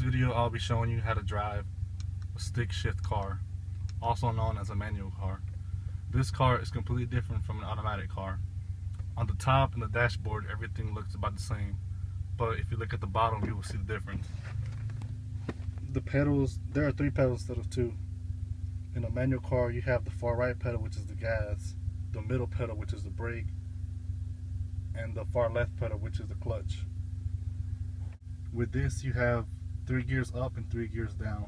this video, I'll be showing you how to drive a stick shift car, also known as a manual car. This car is completely different from an automatic car. On the top and the dashboard, everything looks about the same, but if you look at the bottom, you will see the difference. The pedals, there are 3 pedals instead of 2. In a manual car, you have the far right pedal, which is the gas, the middle pedal, which is the brake, and the far left pedal, which is the clutch. With this, you have 3 gears up and 3 gears down.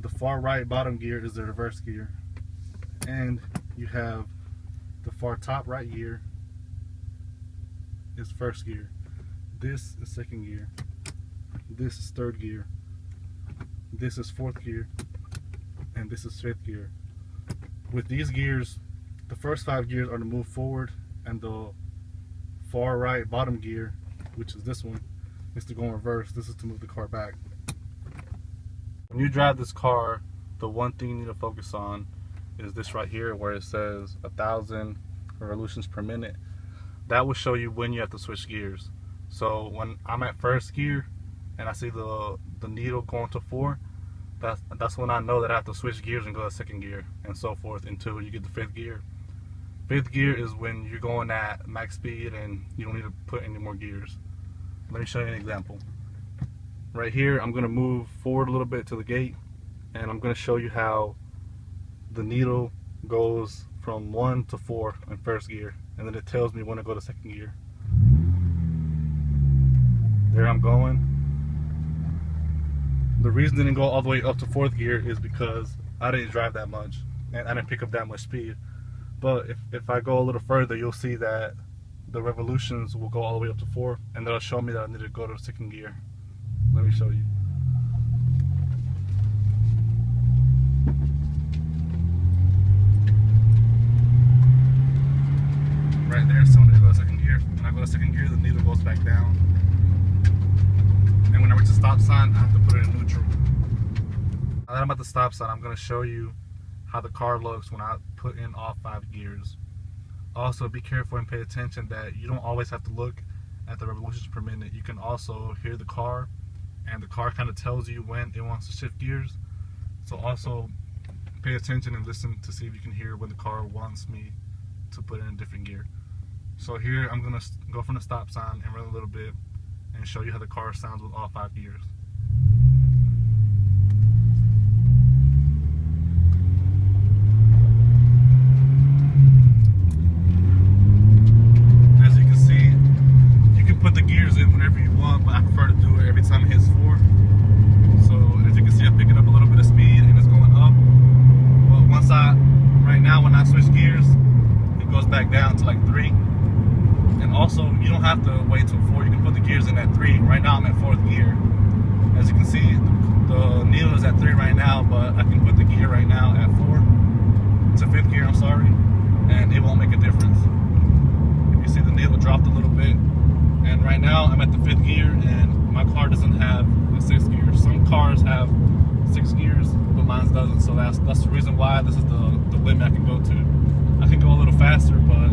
The far right bottom gear is the reverse gear, and you have the far top right gear is first gear. This is second gear. This is third gear. This is fourth gear, and this is fifth gear. With these gears, the first 5 gears are to move forward, and the far right bottom gear, which is this one, is to go in reverse. This is to move the car back. When you drive this car, the one thing you need to focus on is this right here where it says 1,000 revolutions per minute. That will show you when you have to switch gears. So when I'm at first gear and I see the needle going to 4, that's when I know that I have to switch gears and go to second gear, and so forth until you get to 5th gear. 5th gear is when you're going at max speed and you don't need to put any more gears. Let me show you an example. Right here, I'm going to move forward a little bit to the gate, and I'm going to show you how the needle goes from 1 to 4 in first gear, and then it tells me when to go to second gear. There I'm going. The reason it didn't go all the way up to 4th gear is because I didn't drive that much and I didn't pick up that much speed. But if I go a little further, you'll see that the revolutions will go all the way up to 4, and that'll show me that I need to go to second gear. Let me show you. Right there, so when I go to second gear, when I go to second gear, the needle goes back down. And when I reach the stop sign, I have to put it in neutral. Now that I'm at the stop sign, I'm going to show you how the car looks when I put in all 5 gears. Also, be careful and pay attention that you don't always have to look at the revolutions per minute. You can also hear the car, and the car kind of tells you when it wants to shift gears. So also pay attention and listen to see if you can hear when the car wants me to put in a different gear. So here I'm going to go from the stop sign and run a little bit and show you how the car sounds with all 5 gears. As you can see, you can put the gears in whenever you want, but I prefer to do it every time it hits 4. So as you can see, I'm picking up a little bit of speed and it's going up. But right now when I switch gears, it goes back down to like 3. And also, you don't have to wait till 4. You can put the gears in at 3. Right now I'm at 4th gear. As you can see, the needle is at 3 right now, but I can put the gear right now at 4. It's a 5th gear, I'm sorry, and it won't make a difference. If you see, the needle dropped a little bit, and right now I'm at the 5th gear, and my car doesn't have a 6th gear. Some cars have 6 gears, but mine doesn't. So that's the reason why this is the limit I can go to. I can go a little faster, but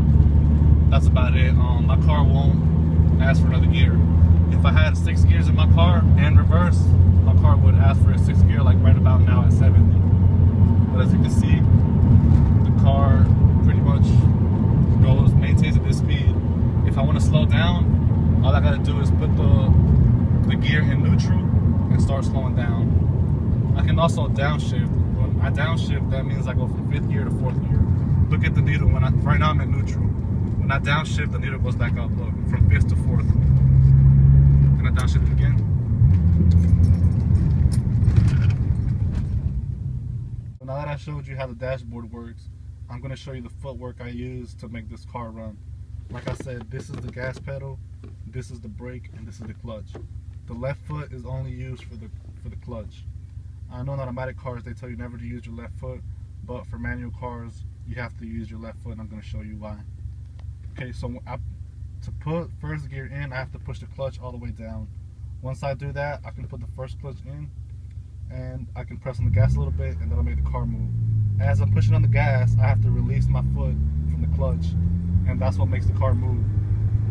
that's about it. My car won't ask for another gear. If I had 6 gears in my car and reverse, my car would ask for a 6th gear, like right about now at 70. But as you can see, the car pretty much maintains at this speed. If I want to slow down, all I gotta do is put the gear in neutral and start slowing down. I can also downshift. When I downshift, that means I go from 5th gear to 4th gear. Look at the needle. Right now I'm in neutral. When I downshift, the needle goes back up. Look, from 5th to 4th. Can I downshift again? So now that I showed you how the dashboard works, I'm going to show you the footwork I use to make this car run. Like I said, this is the gas pedal, this is the brake, and this is the clutch. The left foot is only used for the clutch. I know in automatic cars they tell you never to use your left foot, but for manual cars you have to use your left foot, and I'm going to show you why. Okay, so to put first gear in, I have to push the clutch all the way down. Once I do that, I can put the first clutch in, and I can press on the gas a little bit, and that'll make the car move. As I'm pushing on the gas, I have to release my foot from the clutch, and that's what makes the car move.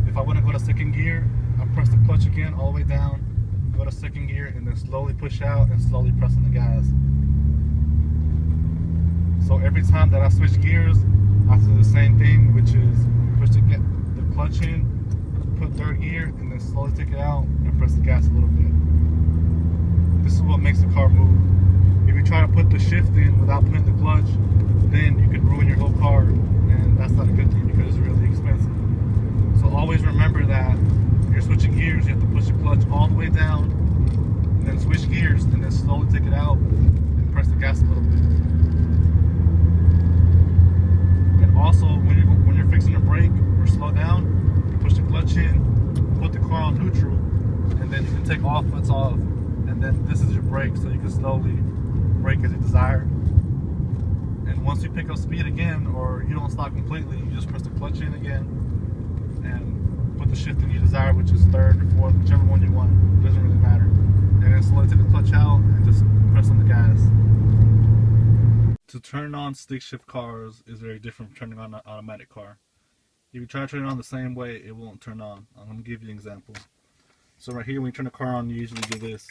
If I want to go to second gear, I press the clutch again all the way down, go to second gear, and then slowly push out and slowly press on the gas. So every time that I switch gears, I do the same thing, which is push the clutch in, put third gear, and then slowly take it out and press the gas a little bit. This is what makes the car move. If you try to put the shift in without putting the clutch, then you could ruin your whole car, and that's not a good thing because it's really expensive. So always remember that when you're switching gears, you have to push the clutch all the way down, and then switch gears, and then slowly take it out and press the gas a little bit. And also, when you're fixing to brake or slow down, you push the clutch in, put the car on neutral, and then you can take all foots off, and then this is your brake, so you can slowly brake as you desire. And once you pick up speed again, or you don't stop completely, you just press the clutch in again and put the shift in you desire, which is third or fourth, whichever one you want. It doesn't really matter. And then slowly take the clutch out and just press on the gas. To turn on stick shift cars is very different from turning on an automatic car. If you try to turn it on the same way, it won't turn on. I'm going to give you an example. So right here, when you turn the car on, you usually do this.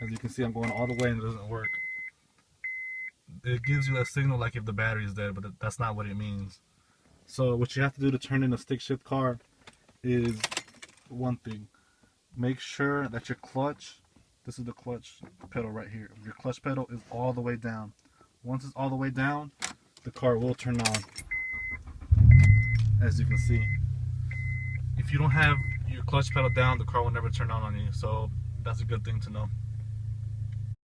As you can see, I'm going all the way and it doesn't work. It gives you a signal like if the battery is dead, but that's not what it means. So what you have to do to turn in a stick shift car is one thing. Make sure that your clutch, this is the clutch pedal right here, your clutch pedal is all the way down. Once it's all the way down, the car will turn on, as you can see. If you don't have your clutch pedal down, the car will never turn on you, so that's a good thing to know.